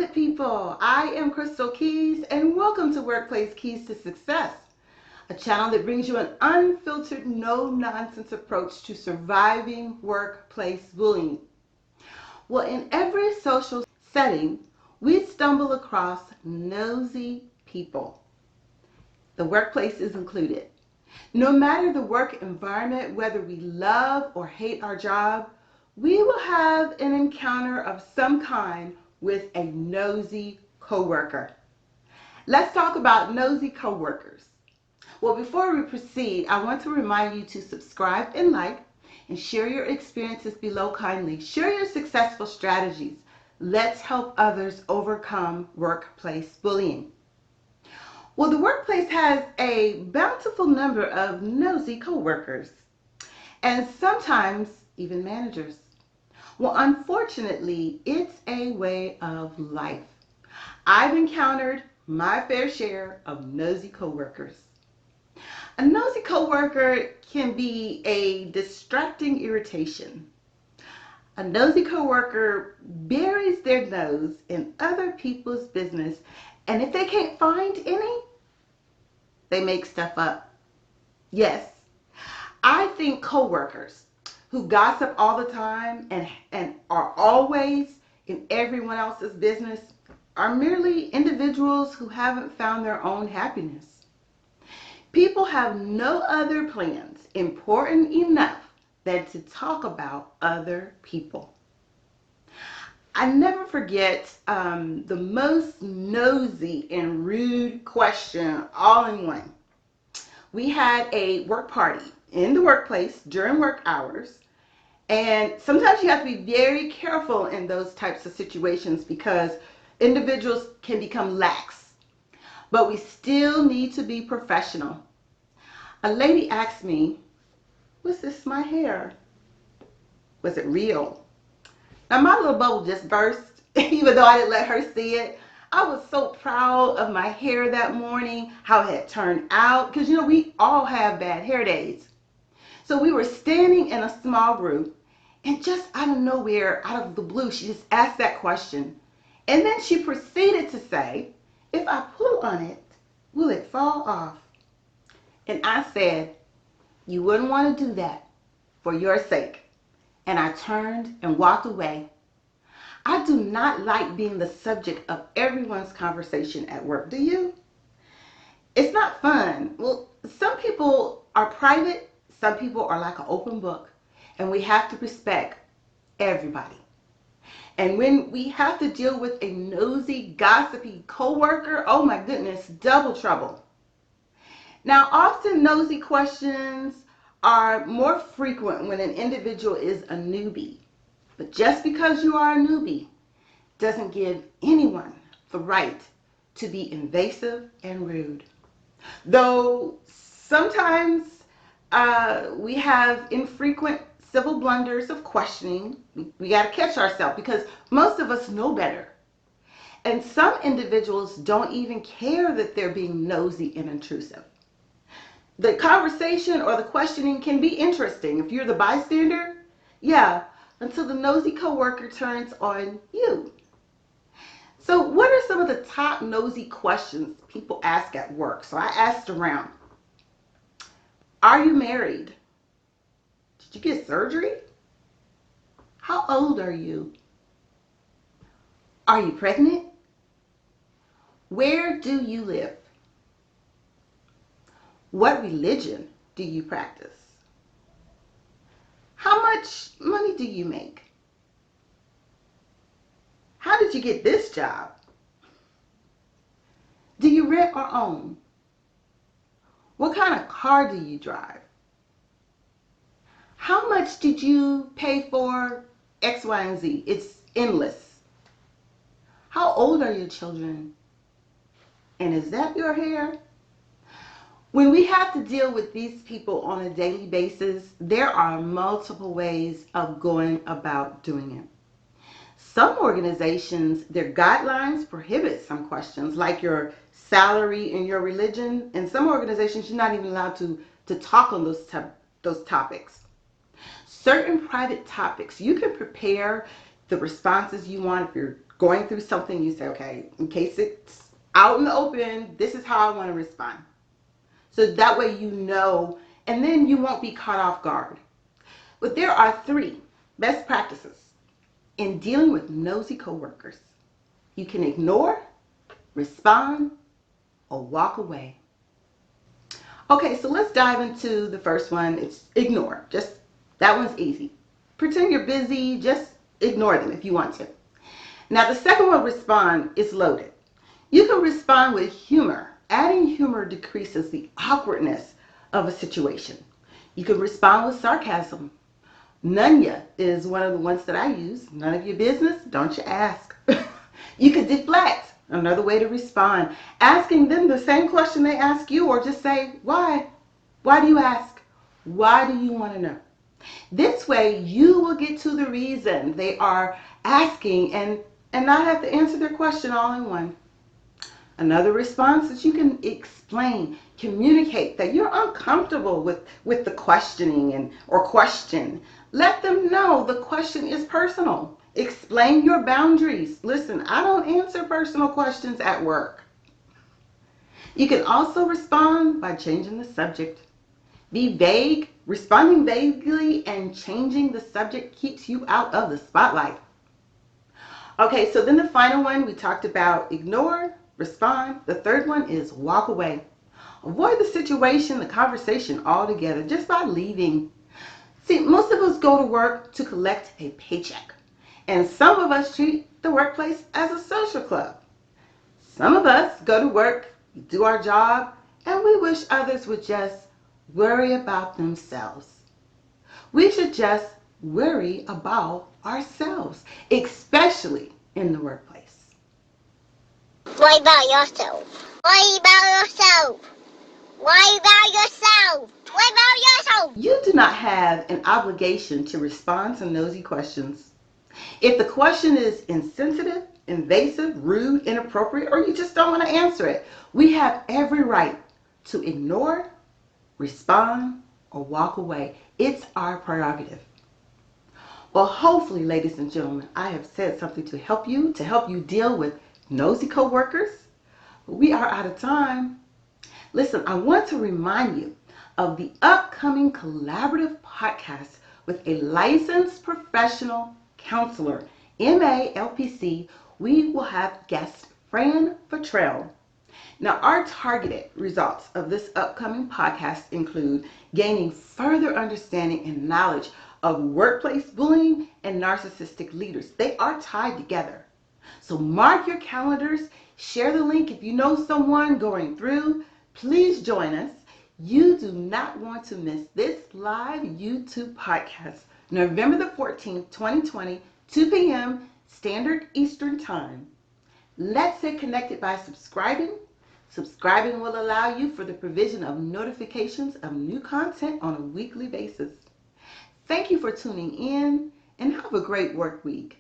good people? I am Crystal Keys and welcome to Workplace Keys to Success, a channel that brings you an unfiltered, no-nonsense approach to surviving workplace bullying. Well, in every social setting, we stumble across nosy people. The workplace is included. No matter the work environment, whether we love or hate our job, we will have an encounter of some kind with a nosy coworker. Let's talk about nosy coworkers. Well, before we proceed, I want to remind you to subscribe and like and share your experiences below kindly. Share your successful strategies. Let's help others overcome workplace bullying. Well, the workplace has a bountiful number of nosy coworkers and sometimes even managers. Well, unfortunately, it's a way of life. I've encountered my fair share of nosy coworkers. A nosy coworker can be a distracting irritation. A nosy coworker buries their nose in other people's business, and if they can't find any, they make stuff up. Yes, I think coworkers who gossip all the time and are always in everyone else's business are merely individuals who haven't found their own happiness. People have no other plans important enough than to talk about other people. I never forget the most nosy and rude question all in one. We had a work party in the workplace during work hours, and sometimes you have to be very careful in those types of situations because individuals can become lax, but we still need to be professional. A lady asked me, "Was this my hair? Was it real?" Now my little bubble just burst, even though I didn't let her see it. I was so proud of my hair that morning, how it had turned out, because we all have bad hair days. So we were standing in a small group, and just out of nowhere, out of the blue, she just asked that question. And then she proceeded to say, "If I pull on it, will it fall off?" And I said, "You wouldn't want to do that for your sake." And I turned and walked away. I do not like being the subject of everyone's conversation at work. Do you? It's not fun. Well, some people are private, some people are like an open book, and we have to respect everybody. And when we have to deal with a nosy, gossipy coworker, oh my goodness, double trouble. Now, often nosy questions are more frequent when an individual is a newbie. But just because you are a newbie doesn't give anyone the right to be invasive and rude. Though sometimes we have infrequent civil blunders of questioning, we got to catch ourselves because most of us know better. And some individuals don't even care that they're being nosy and intrusive. The conversation or the questioning can be interesting. If you're the bystander, yeah, until the nosy coworker turns on you. So what are some of the top nosy questions people ask at work? So I asked around. Are you married? Did you get surgery? How old are you? Are you pregnant? Where do you live? What religion do you practice? How much money do you make? How did you get this job? Do you rent or own? What kind of car do you drive? How much did you pay for X, Y, and Z? It's endless. How old are your children? And is that your hair? When we have to deal with these people on a daily basis, there are multiple ways of going about doing it. Some organizations, their guidelines prohibit some questions like your salary and your religion. And some organizations, you're not even allowed to talk on those topics. Certain private topics, you can prepare the responses you want if you're going through something, you say, okay, in case it's out in the open, this is how I want to respond. So that way you know, and then you won't be caught off guard. But there are 3 best practices in dealing with nosy coworkers. You can ignore, respond, or walk away. Okay, so let's dive into the first one. It's ignore. Just that one's easy. Pretend you're busy, just ignore them if you want to. Now the second one, respond, is loaded. You can respond with humor. Adding humor decreases the awkwardness of a situation. You can respond with sarcasm. None ya is one of the ones that I use. None of your business, don't you ask. You could deflect, another way to respond. Asking them the same question they ask you, or just say, why? Why do you ask? Why do you want to know? This way you will get to the reason they are asking and not have to answer their question all in one. Another response is you can explain, communicate that you're uncomfortable with the questioning or question. Let them know the question is personal. Explain your boundaries. Listen, I don't answer personal questions at work. You can also respond by changing the subject. Be vague. Responding vaguely and changing the subject keeps you out of the spotlight. Okay, so then the final one, we talked about ignore, respond. The third one is walk away. Avoid the situation, the conversation altogether just by leaving. See, most of us go to work to collect a paycheck. And some of us treat the workplace as a social club. Some of us go to work, do our job, and we wish others would just worry about themselves. We should just worry about ourselves, especially in the workplace. Worry about yourself. Worry about yourself. Worry about yourself. Worry about yourself. You do not have an obligation to respond to nosy questions. If the question is insensitive, invasive, rude, inappropriate, or you just don't want to answer it, we have every right to ignore, respond, or walk away. It's our prerogative. Well, hopefully, ladies and gentlemen, I have said something to help you deal with nosy coworkers. We are out of time. Listen, I want to remind you of the upcoming collaborative podcast with a licensed professional counselor, MALPC. We will have guest Fran Futrell. Now, our targeted results of this upcoming podcast include gaining further understanding and knowledge of workplace bullying and narcissistic leaders. They are tied together. So mark your calendars, share the link if you know someone going through. Please join us. You do not want to miss this live YouTube podcast, November the 14th, 2020, 2 p.m. Standard Eastern Time. Let's stay connected by subscribing. Subscribing will allow you for the provision of notifications of new content on a weekly basis. Thank you for tuning in and have a great work week.